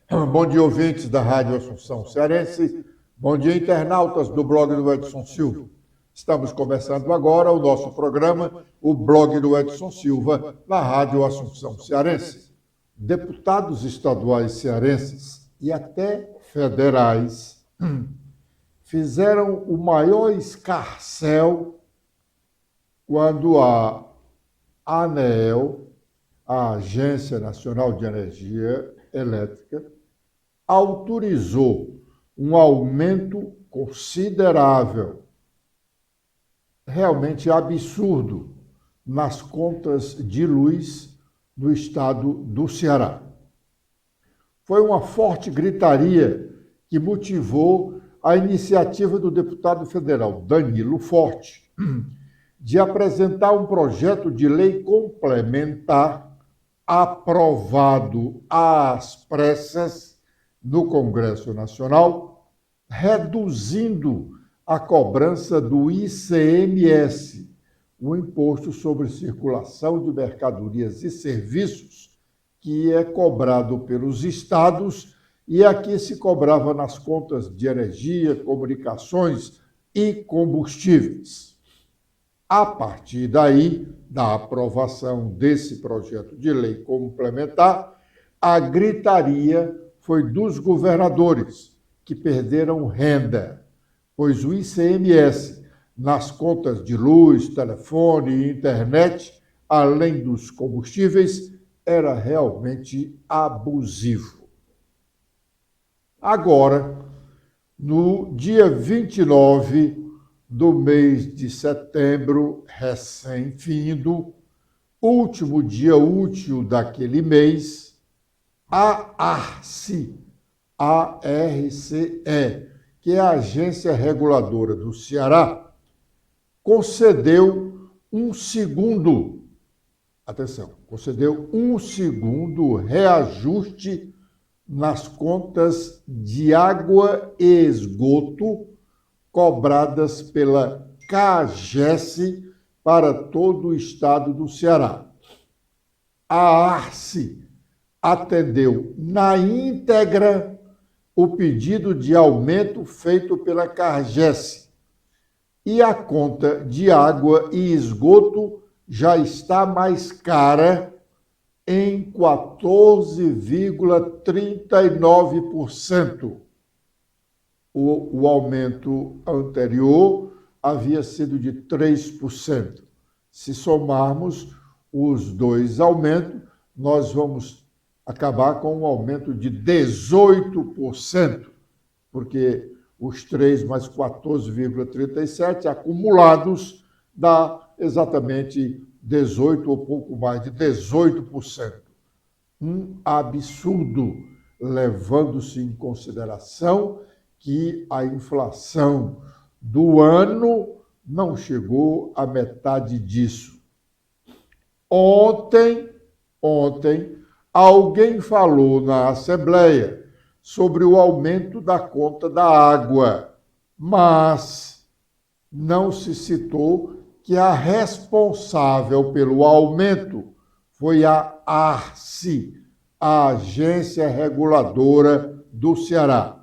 Bom dia, ouvintes da Rádio Assunção Cearense. Bom dia, internautas do blog do Edson Silva. Estamos começando agora o nosso programa, o blog do Edson Silva, na Rádio Assunção Cearense. Deputados estaduais cearenses e até federais fizeram o maior escarcéu quando a ANEEL, a Agência Nacional de Energia Elétrica, autorizou um aumento considerável, realmente absurdo, nas contas de luz do estado do Ceará. Foi uma forte gritaria que motivou a iniciativa do deputado federal Danilo Forte de apresentar um projeto de lei complementar aprovado às pressas no Congresso Nacional, reduzindo a cobrança do ICMS, o Imposto sobre Circulação de Mercadorias e Serviços, que é cobrado pelos estados e aqui se cobrava nas contas de energia, comunicações e combustíveis. A partir daí, da aprovação desse projeto de lei complementar, a gritaria foi dos governadores, que perderam renda, pois o ICMS nas contas de luz, telefone e internet, além dos combustíveis, era realmente abusivo. Agora, no dia 29 do mês de setembro, recém-findo, último dia útil daquele mês, a ARCE, que é a Agência Reguladora do Ceará, concedeu um segundo reajuste nas contas de água e esgoto cobradas pela CAGES para todo o estado do Ceará. A ARCE atendeu na íntegra o pedido de aumento feito pela CAGES e a conta de água e esgoto já está mais cara em 14,39%. O aumento anterior havia sido de 3%. Se somarmos os dois aumentos, nós vamos acabar com um aumento de 18%, porque os 3 mais 14,37 acumulados dá exatamente 18 ou pouco mais de 18%. Um absurdo, levando-se em consideração que a inflação do ano não chegou à metade disso. Ontem, alguém falou na Assembleia sobre o aumento da conta da água, mas não se citou que a responsável pelo aumento foi a ARCE, a Agência Reguladora do Ceará.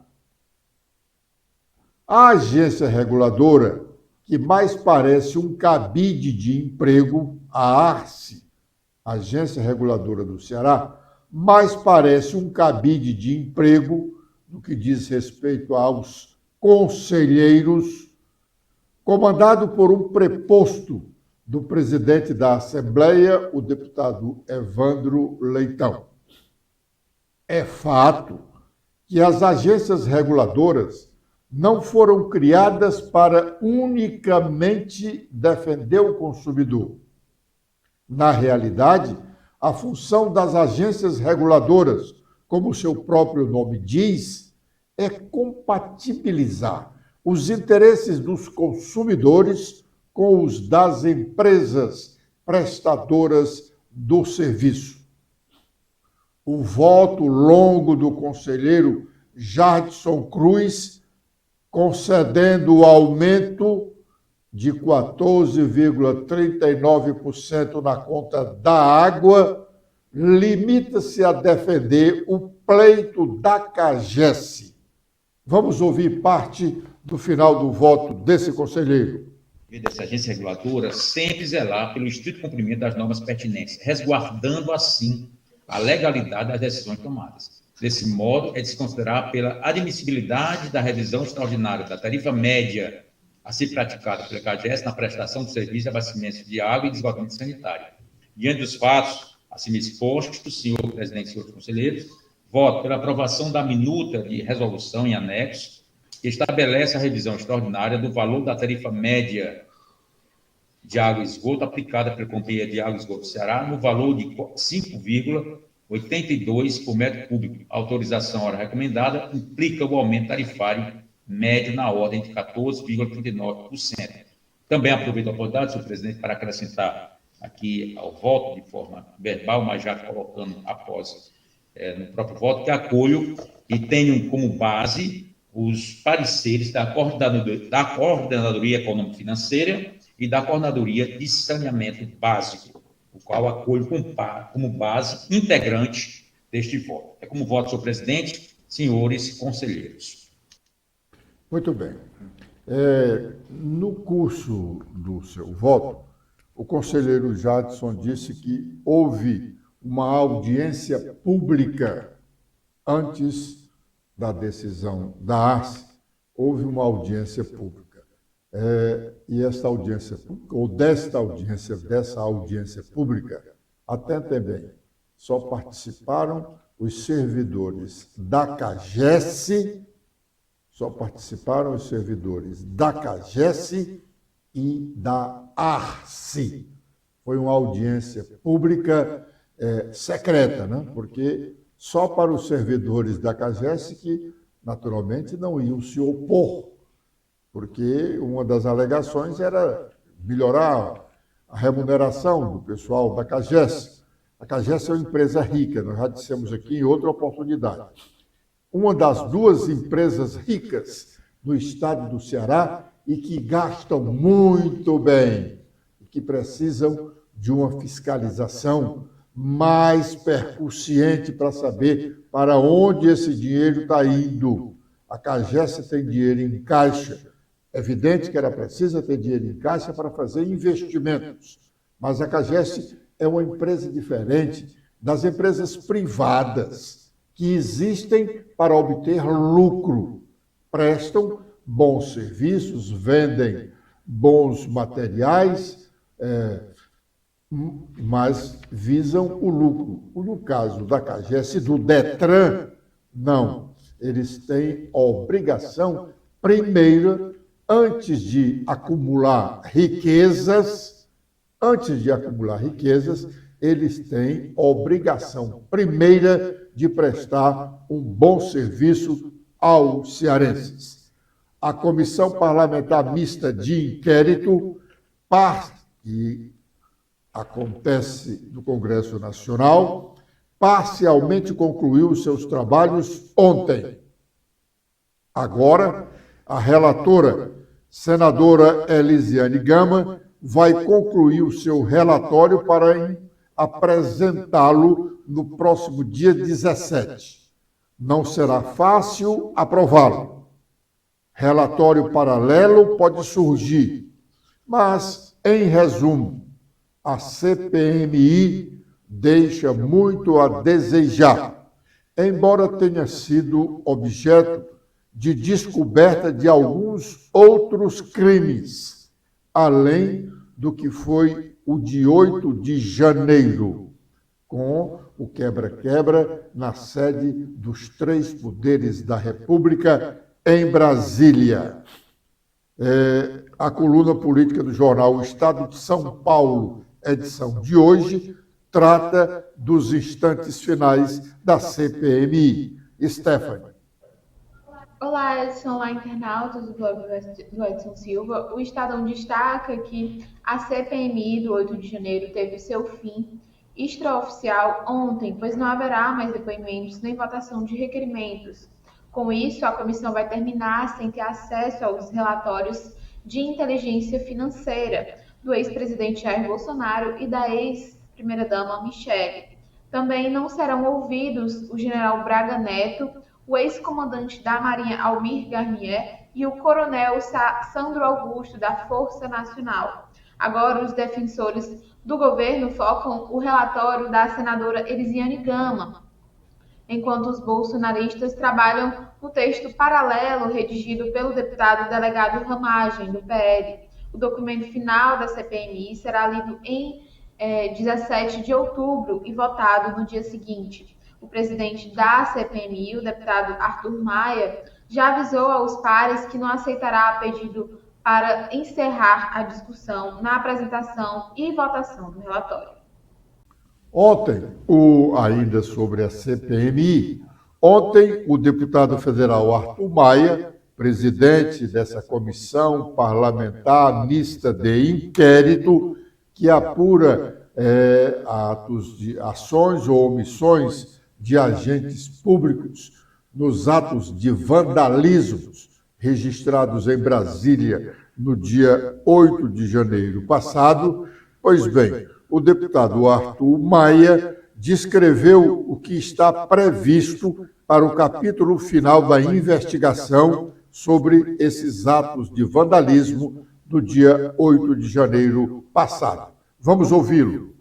A agência reguladora, que mais parece um cabide de emprego, a ARCE, Agência Reguladora do Ceará, mais parece um cabide de emprego no que diz respeito aos conselheiros, comandado por um preposto do presidente da Assembleia, o deputado Evandro Leitão. É fato que as agências reguladoras não foram criadas para unicamente defender o consumidor. Na realidade, a função das agências reguladoras, como o seu próprio nome diz, é compatibilizar os interesses dos consumidores com os das empresas prestadoras do serviço. O voto longo do conselheiro Jardson Cruz, concedendo o aumento de 14,39% na conta da água, limita-se a defender o pleito da CAGES. Vamos ouvir parte do final do voto desse conselheiro. Dessa agência reguladora sempre zelar pelo estrito cumprimento das normas pertinentes, resguardando, assim, a legalidade das decisões tomadas. Desse modo, é de se considerar pela admissibilidade da revisão extraordinária da tarifa média a ser praticada pela CAGES na prestação de serviço de abastecimento de água e de esgotamento sanitário. Diante dos fatos acima expostos, senhor presidente e senhores conselheiros, voto pela aprovação da minuta de resolução em anexo, que estabelece a revisão extraordinária do valor da tarifa média de água e esgoto aplicada pela Companhia de Água e Esgoto do Ceará no valor de 5,82 por metro cúbico. A autorização hora recomendada implica o aumento tarifário médio na ordem de 14,39%. Também aproveito a oportunidade, senhor presidente, para acrescentar aqui ao voto de forma verbal, mas já colocando após no próprio voto, que acolho e tenho como base os pareceres da Coordenadoria Econômico-Financeira e da Coordenadoria de Saneamento Básico, o qual acolho como base integrante deste voto. É como voto, senhor presidente, senhores conselheiros. Muito bem. No curso do seu voto, o conselheiro Jadson disse que houve uma audiência pública antes da decisão da ARCE, houve uma audiência pública. E esta audiência pública, ou dessa audiência pública, atentem bem, só participaram os servidores da CAGES, e da ARCE. Foi uma audiência pública secreta, né? Porque só para os servidores da CAGES que, naturalmente, não iam se opor, porque uma das alegações era melhorar a remuneração do pessoal da CAGES. A CAGES é uma empresa rica, nós já dissemos aqui em outra oportunidade. Uma das duas empresas ricas do estado do Ceará e que gastam muito bem, e que precisam de uma fiscalização mais percussiente para saber para onde esse dinheiro está indo. A CAGES tem dinheiro em caixa. É evidente que ela precisa ter dinheiro em caixa para fazer investimentos, mas a CAGES é uma empresa diferente das empresas privadas que existem para obter lucro, prestam bons serviços, vendem bons materiais, mas visam o lucro. No caso da CAGES e do DETRAN, não. Eles têm obrigação, primeiro, antes de acumular riquezas, eles têm obrigação primeira de prestar um bom serviço aos cearenses. A Comissão Parlamentar Mista de Inquérito, que acontece no Congresso Nacional, parcialmente concluiu os seus trabalhos ontem. Agora, a relatora, senadora Elisiane Gama, vai concluir o seu relatório para apresentá-lo no próximo dia 17. Não será fácil aprová-lo. Relatório paralelo pode surgir, mas, em resumo, a CPMI deixa muito a desejar, embora tenha sido objeto de descoberta de alguns outros crimes, além do que foi o de 8 de janeiro, com o quebra-quebra na sede dos três poderes da República em Brasília. A coluna política do jornal O Estado de São Paulo, edição de hoje, trata dos instantes finais da CPMI. Stephanie. Olá, Edson, olá, internautas do blog do Edson Silva. O Estadão destaca que a CPMI do 8 de janeiro teve seu fim extraoficial ontem, pois não haverá mais depoimentos nem votação de requerimentos. Com isso, a comissão vai terminar sem ter acesso aos relatórios de inteligência financeira do ex-presidente Jair Bolsonaro e da ex-primeira-dama Michele. Também não serão ouvidos o general Braga Neto, o ex-comandante da Marinha Almir Garnier e o coronel Sandro Augusto, da Força Nacional. Agora, os defensores do governo focam o relatório da senadora Elisiane Gama, enquanto os bolsonaristas trabalham no texto paralelo redigido pelo deputado delegado Ramagem, do PL. O documento final da CPMI será lido em 17 de outubro e votado no dia seguinte. O presidente da CPMI, o deputado Arthur Maia, já avisou aos pares que não aceitará pedido para encerrar a discussão na apresentação e votação do relatório. Ontem, ainda sobre a CPMI, o deputado federal Arthur Maia, presidente dessa comissão parlamentar mista de inquérito que apura ações ou omissões de agentes públicos nos atos de vandalismos registrados em Brasília no dia 8 de janeiro passado. Pois bem, o deputado Arthur Maia descreveu o que está previsto para o capítulo final da investigação sobre esses atos de vandalismo do dia 8 de janeiro passado. Vamos ouvi-lo.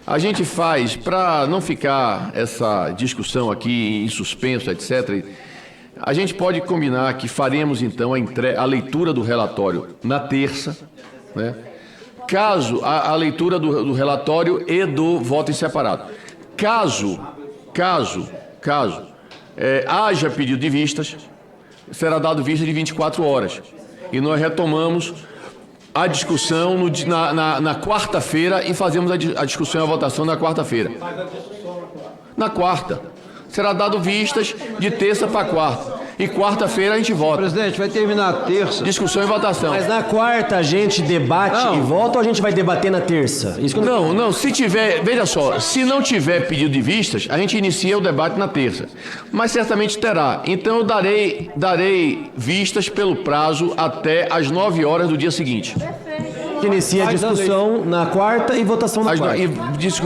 A gente faz, para não ficar essa discussão aqui em suspenso, etc., a gente pode combinar que faremos, então, a leitura do relatório na terça, né? Caso a leitura do relatório e do voto em separado. Caso haja pedido de vistas, será dado vista de 24 horas. E nós retomamos a discussão na quarta-feira e fazemos a discussão e a votação na quarta-feira. Na quarta. Será dado vistas de terça para quarta. E quarta-feira a gente vota. Presidente, vai terminar terça. Discussão e votação. Mas na quarta a gente debate e vota ou a gente vai debater na terça? Isso que eu não, se tiver, veja só, se não tiver pedido de vistas, a gente inicia o debate na terça. Mas certamente terá. Então eu darei vistas pelo prazo até às 9 horas do dia seguinte. Inicia a discussão na quarta e votação na quarta.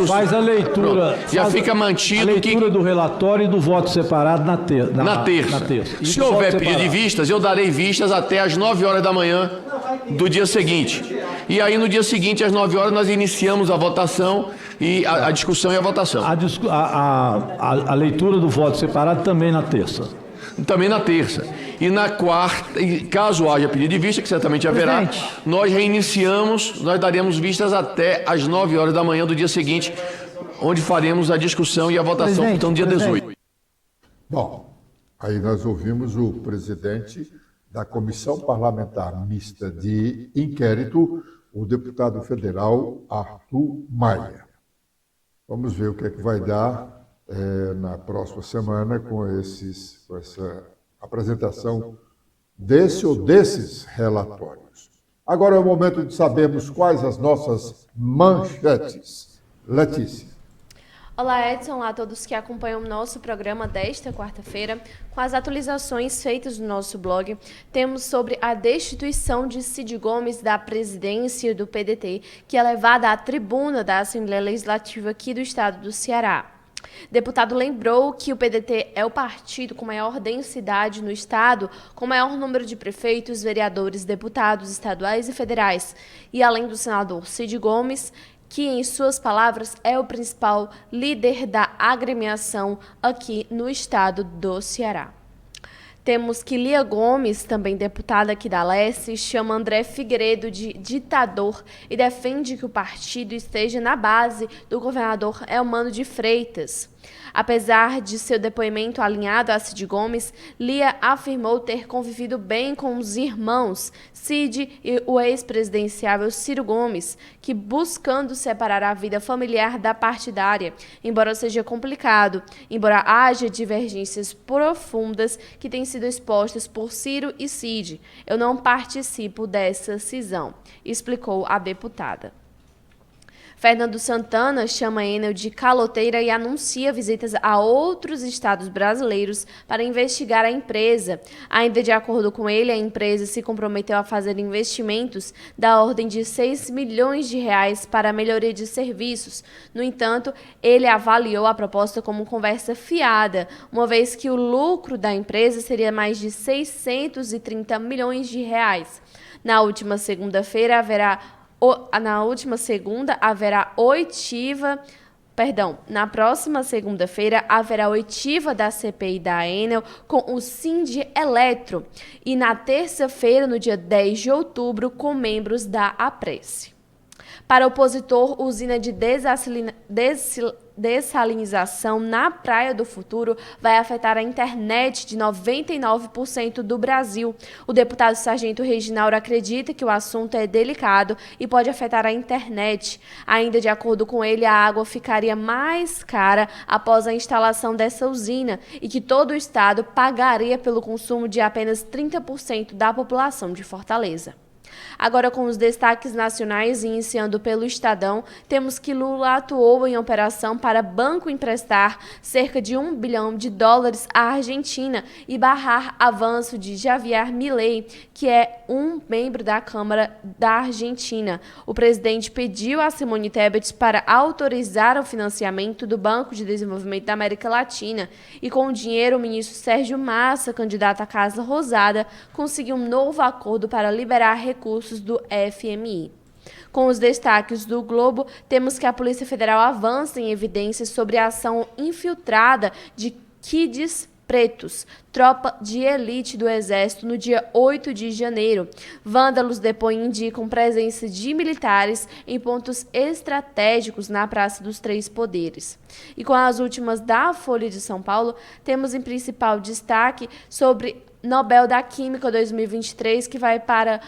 Faz a leitura. Pronto. Já fica mantido a leitura do relatório e do voto separado na terça. Se houver pedido de vistas, eu darei vistas até às 9 horas da manhã do dia seguinte. E aí, no dia seguinte, às 9 horas, nós iniciamos a votação e a discussão e a votação. A leitura do voto separado também na terça. Também na terça. E na quarta, caso haja pedido de vista, que certamente haverá, nós reiniciamos, nós daremos vistas até às 9 horas da manhã do dia seguinte, onde faremos a discussão e a votação, então, dia 18. Bom, aí nós ouvimos o presidente da Comissão Parlamentar Mista de Inquérito, o deputado federal Arthur Maia. Vamos ver o que é que vai dar na próxima semana com essa apresentação desse ou desses relatórios. Agora é o momento de sabermos quais as nossas manchetes. Letícia. Olá, Edson. Olá a todos que acompanham o nosso programa desta quarta-feira. Com as atualizações feitas no nosso blog, temos sobre a destituição de Cid Gomes da presidência do PDT, que é levada à tribuna da Assembleia Legislativa aqui do estado do Ceará. Deputado lembrou que o PDT é o partido com maior densidade no estado, com maior número de prefeitos, vereadores, deputados estaduais e federais. E além do senador Cid Gomes, que, em suas palavras, é o principal líder da agremiação aqui no estado do Ceará. Temos que Lia Gomes, também deputada aqui da Leste, chama André Figueiredo de ditador e defende que o partido esteja na base do governador Eumano de Freitas. Apesar de seu depoimento alinhado a Cid Gomes, Lia afirmou ter convivido bem com os irmãos Cid e o ex-presidenciável Ciro Gomes, que buscando separar a vida familiar da partidária, embora seja complicado, embora haja divergências profundas que têm sido expostas por Ciro e Cid. Eu não participo dessa cisão, explicou a deputada. Fernando Santana chama a Enel de caloteira e anuncia visitas a outros estados brasileiros para investigar a empresa. Ainda de acordo com ele, a empresa se comprometeu a fazer investimentos da ordem de 6 milhões de reais para a melhoria de serviços. No entanto, ele avaliou a proposta como conversa fiada, uma vez que o lucro da empresa seria mais de 630 milhões de reais. Na última segunda haverá oitiva. Na próxima segunda-feira haverá oitiva da CPI da Enel com o Sindireletro e na terça-feira, no dia 10 de outubro, com membros da APRESE. Para o opositor, usina de dessalinização na Praia do Futuro vai afetar a internet de 99% do Brasil. O deputado Sargento Reginaldo acredita que o assunto é delicado e pode afetar a internet. Ainda de acordo com ele, a água ficaria mais cara após a instalação dessa usina e que todo o estado pagaria pelo consumo de apenas 30% da população de Fortaleza. Agora, com os destaques nacionais, iniciando pelo Estadão, temos que Lula atuou em operação para banco emprestar cerca de $1 bilhão à Argentina e barrar avanço de Javier Milei, que é um membro da Câmara da Argentina. O presidente pediu a Simone Tebet para autorizar o financiamento do Banco de Desenvolvimento da América Latina e, com o dinheiro, o ministro Sérgio Massa, candidato à Casa Rosada, conseguiu um novo acordo para liberar recursos do FMI. Com os destaques do Globo, temos que a Polícia Federal avança em evidências sobre a ação infiltrada de Kids Pretos, tropa de elite do Exército, no dia 8 de janeiro. Vândalos depõem indicam presença de militares em pontos estratégicos na Praça dos Três Poderes. E com as últimas da Folha de São Paulo, temos em principal destaque sobre Nobel da Química 2023, que vai para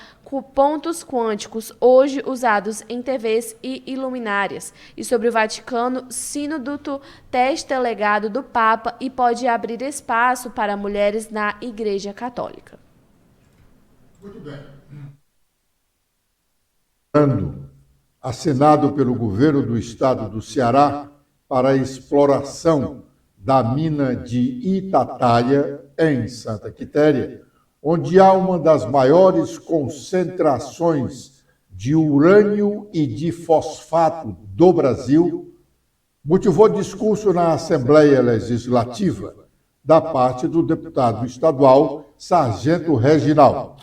pontos quânticos, hoje usados em TVs e iluminárias. E sobre o Vaticano, sínodo testa legado do Papa e pode abrir espaço para mulheres na Igreja Católica. Muito bem. Assinado pelo governo do estado do Ceará para a exploração da mina de Itataia, em Santa Quitéria, onde há uma das maiores concentrações de urânio e de fosfato do Brasil, motivou discurso na Assembleia Legislativa da parte do deputado estadual Sargento Reginaldo.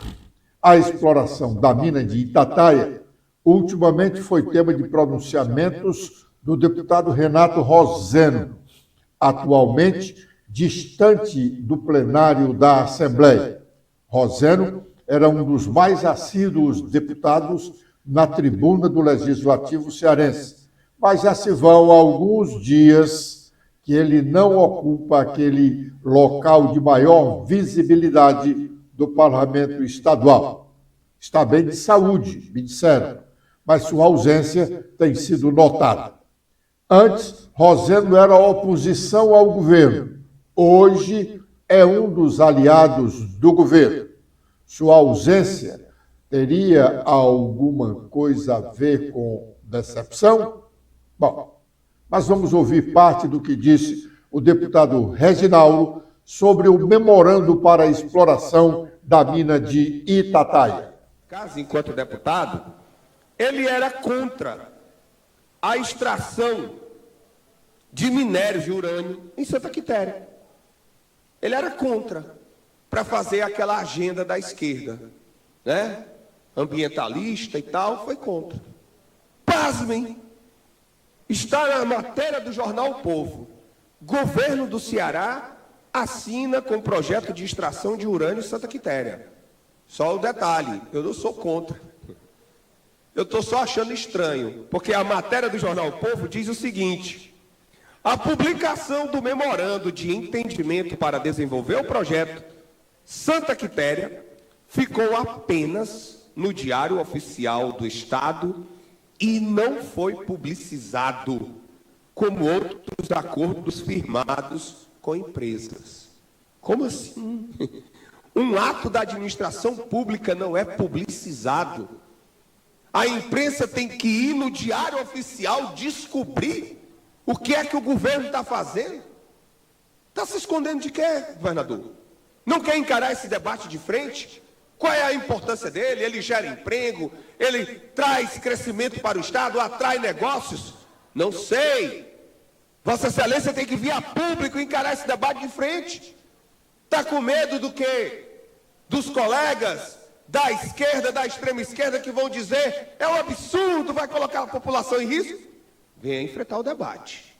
A exploração da mina de Itataia ultimamente foi tema de pronunciamentos do deputado Renato Roseno, atualmente distante do plenário da Assembleia. Roseno era um dos mais assíduos deputados na tribuna do Legislativo cearense, mas já se vão alguns dias que ele não ocupa aquele local de maior visibilidade do Parlamento Estadual. Está bem de saúde, me disseram, mas sua ausência tem sido notada. Antes, Roseno era oposição ao governo. Hoje é um dos aliados do governo. Sua ausência teria alguma coisa a ver com decepção? Bom, mas vamos ouvir parte do que disse o deputado Reginaldo sobre o memorando para a exploração da mina de Itataia. Caso, enquanto deputado, ele era contra a extração de minérios de urânio em Santa Quitéria. Ele era contra, para fazer aquela agenda da esquerda, né? Ambientalista e tal, foi contra. Pasmem, está na matéria do jornal O Povo. Governo do Ceará assina com projeto de extração de urânio em Santa Quitéria. Só o detalhe, eu não sou contra. Eu estou só achando estranho, porque a matéria do jornal O Povo diz o seguinte: a publicação do memorando de entendimento para desenvolver o projeto Santa Quitéria ficou apenas no Diário Oficial do Estado e não foi publicizado, como outros acordos firmados com empresas. Como assim? Um ato da administração pública não é publicizado. A imprensa tem que ir no Diário Oficial descobrir o que é que o governo está fazendo. Está se escondendo de quê, governador? Não quer encarar esse debate de frente? Qual é a importância dele? Ele gera emprego? Ele traz crescimento para o Estado? Atrai negócios? Não sei. Vossa Excelência tem que vir a público encarar esse debate de frente. Está com medo do quê? Dos colegas da esquerda, da extrema esquerda, que vão dizer é um absurdo, vai colocar a população em risco? Venha enfrentar o debate.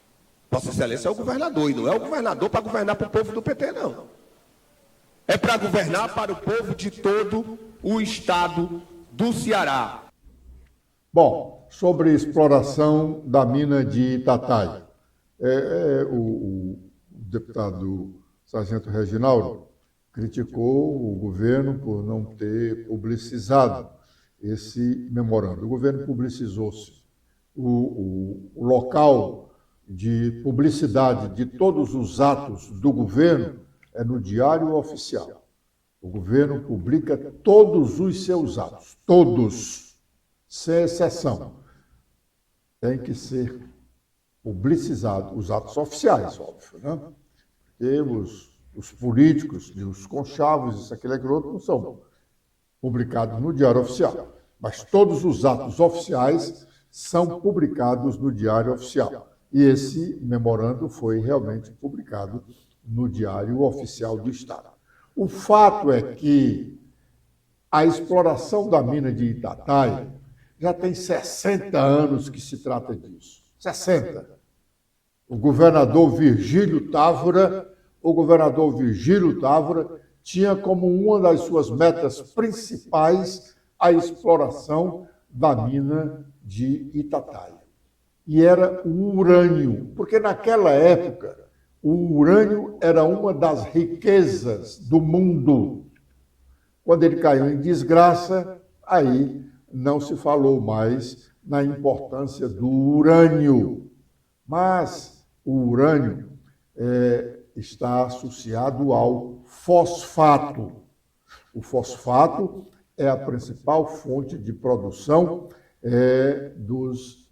Vossa Excelência é o governador, e não é o governador para governar para o povo do PT, não. É para governar para o povo de todo o estado do Ceará. Bom, sobre exploração da mina de Itatai. O deputado Sargento Reginaldo criticou o governo por não ter publicizado esse memorando. O governo publicizou-se. O local de publicidade de todos os atos do governo é no Diário Oficial. O governo publica todos os seus atos, todos, sem exceção. Tem que ser publicizado, os atos oficiais, óbvio, né? Porque os políticos, os conchavos, isso, aquilo, aquilo outro, não são publicados no Diário Oficial. Mas todos os atos oficiais são publicados no Diário Oficial. E esse memorando foi realmente publicado no Diário Oficial do Estado. O fato é que a exploração da mina de Itatai já tem 60 anos que se trata disso. 60. O governador Virgílio Távora tinha como uma das suas metas principais a exploração da mina de Itatai. E era o urânio, porque naquela época o urânio era uma das riquezas do mundo. Quando ele caiu em desgraça, aí não se falou mais na importância do urânio. Mas o urânio está associado ao fosfato. O fosfato é a principal fonte de produção dos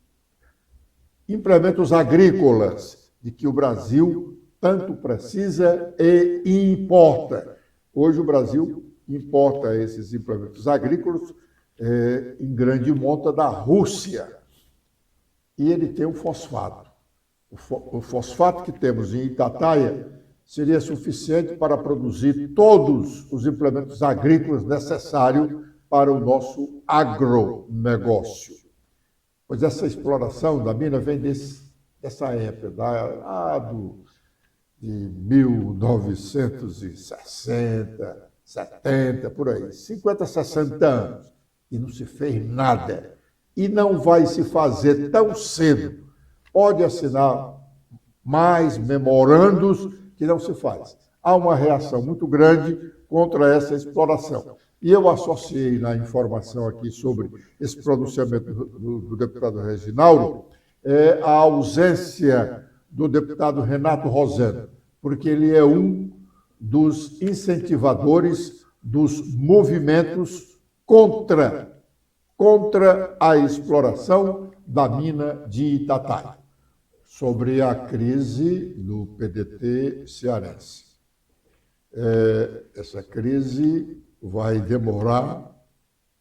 implementos agrícolas, de que o Brasil tanto precisa e importa. Hoje o Brasil importa esses implementos agrícolas em grande monta da Rússia. E ele tem o fosfato. O fosfato que temos em Itataia seria suficiente para produzir todos os implementos agrícolas necessários para o nosso agronegócio. Pois essa exploração da mina vem dessa época, de 1960, 70, por aí, 50, 60 anos, e não se fez nada. E não vai se fazer tão cedo. Pode assinar mais memorandos que não se faz. Há uma reação muito grande contra essa exploração. E eu associei na informação aqui sobre esse pronunciamento do deputado Reginaldo a ausência do deputado Renato Rosendo, porque ele é um dos incentivadores dos movimentos contra a exploração da mina de Itatai, sobre a crise do PDT cearense. Essa crise vai demorar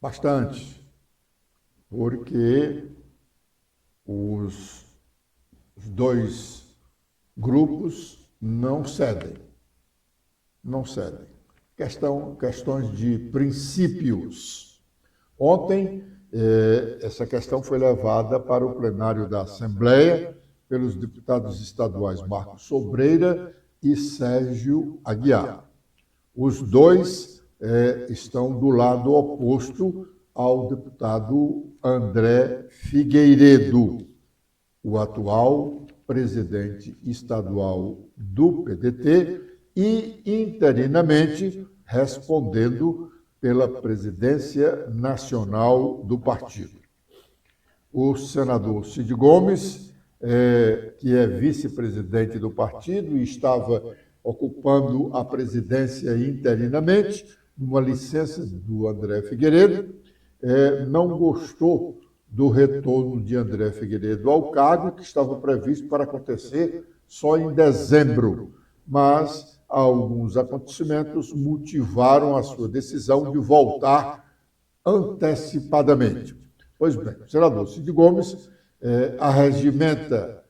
bastante, porque os dois grupos não cedem. Questões de princípios. Ontem, essa questão foi levada para o plenário da Assembleia pelos deputados estaduais Marcos Sobreira e Sérgio Aguiar. Os dois estão do lado oposto ao deputado André Figueiredo, o atual presidente estadual do PDT e interinamente respondendo pela presidência nacional do partido. O senador Cid Gomes, que é vice-presidente do partido e estava ocupando a presidência interinamente, numa licença do André Figueiredo, não gostou do retorno de André Figueiredo ao cargo, que estava previsto para acontecer só em dezembro, mas alguns acontecimentos motivaram a sua decisão de voltar antecipadamente. Pois bem, o senador Cid Gomes arregimenta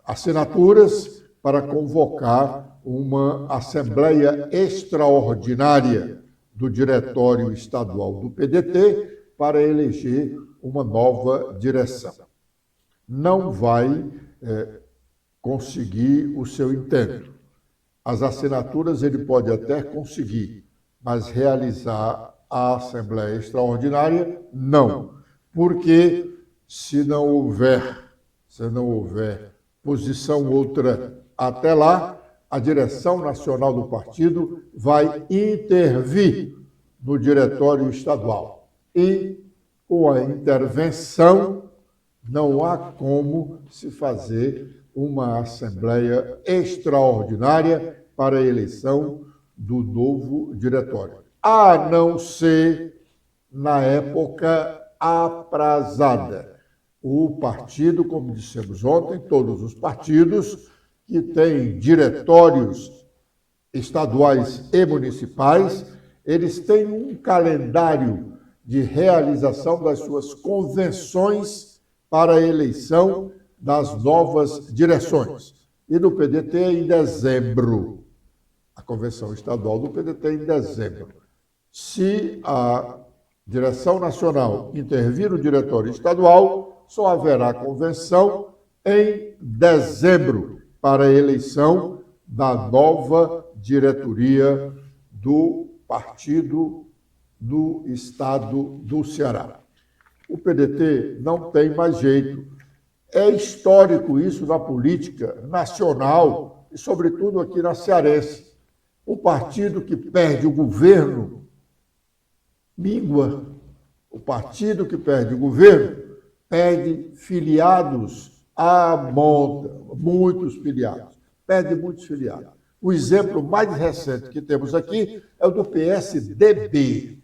assinaturas para convocar uma assembleia extraordinária do Diretório Estadual do PDT para eleger uma nova direção. Não vai conseguir o seu intento. As assinaturas ele pode até conseguir, mas realizar a Assembleia Extraordinária, não. Porque se não houver posição outra até lá, a direção nacional do partido vai intervir no diretório estadual. E, com a intervenção, não há como se fazer uma assembleia extraordinária para a eleição do novo diretório. A não ser na época aprazada. O partido, como dissemos ontem, todos os partidos que têm diretórios estaduais e municipais, eles têm um calendário de realização das suas convenções para a eleição das novas direções. E no PDT em dezembro. A convenção estadual do PDT em dezembro. Se a direção nacional intervir no diretório estadual, só haverá convenção em dezembro para a eleição da nova diretoria do partido do estado do Ceará. O PDT não tem mais jeito. É histórico isso na política nacional e, sobretudo, aqui na cearense. O partido que perde o governo mingua. O partido que perde o governo perde filiados à monta, muitos filiados. Perde muitos filiados. O exemplo mais recente que temos aqui é o do PSDB.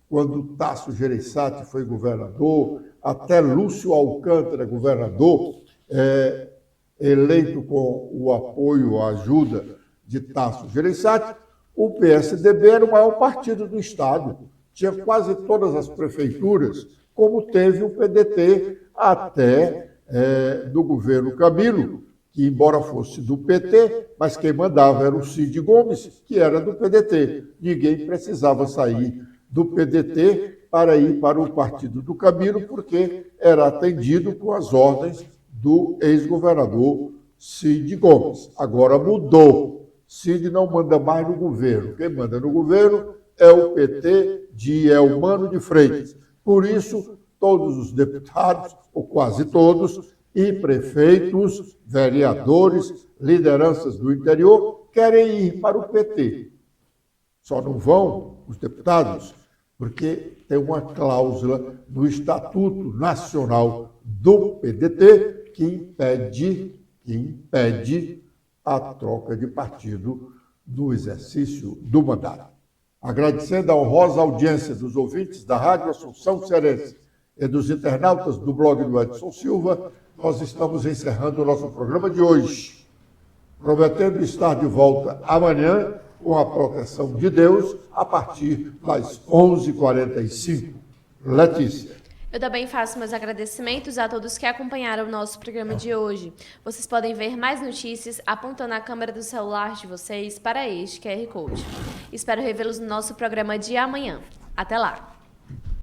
Quando Tasso Gereissati foi governador, até Lúcio Alcântara, governador, eleito com o apoio, a ajuda de Tasso Gereissati, o PSDB era o maior partido do Estado. Tinha quase todas as prefeituras, como teve o PDT até do governo Camilo, que embora fosse do PT, mas quem mandava era o Cid Gomes, que era do PDT. Ninguém precisava sair do PDT para ir para o partido do Camilo, porque era atendido com as ordens do ex-governador Cid Gomes. Agora mudou. Cid não manda mais no governo. Quem manda no governo é o PT de Elmano de Freitas. Por isso, todos os deputados, ou quase todos, e prefeitos, vereadores, lideranças do interior, querem ir para o PT. Só não vão os deputados porque tem uma cláusula no Estatuto Nacional do PDT que impede a troca de partido no exercício do mandato. Agradecendo a honrosa audiência dos ouvintes da Rádio Assunção Cearense e dos internautas do blog do Edson Silva, nós estamos encerrando o nosso programa de hoje, prometendo estar de volta amanhã com a proteção de Deus a partir das 11h45. Letícia. Eu também faço meus agradecimentos a todos que acompanharam o nosso programa de hoje. Vocês podem ver mais notícias apontando a câmera do celular de vocês para este QR Code. Espero revê-los no nosso programa de amanhã. Até lá!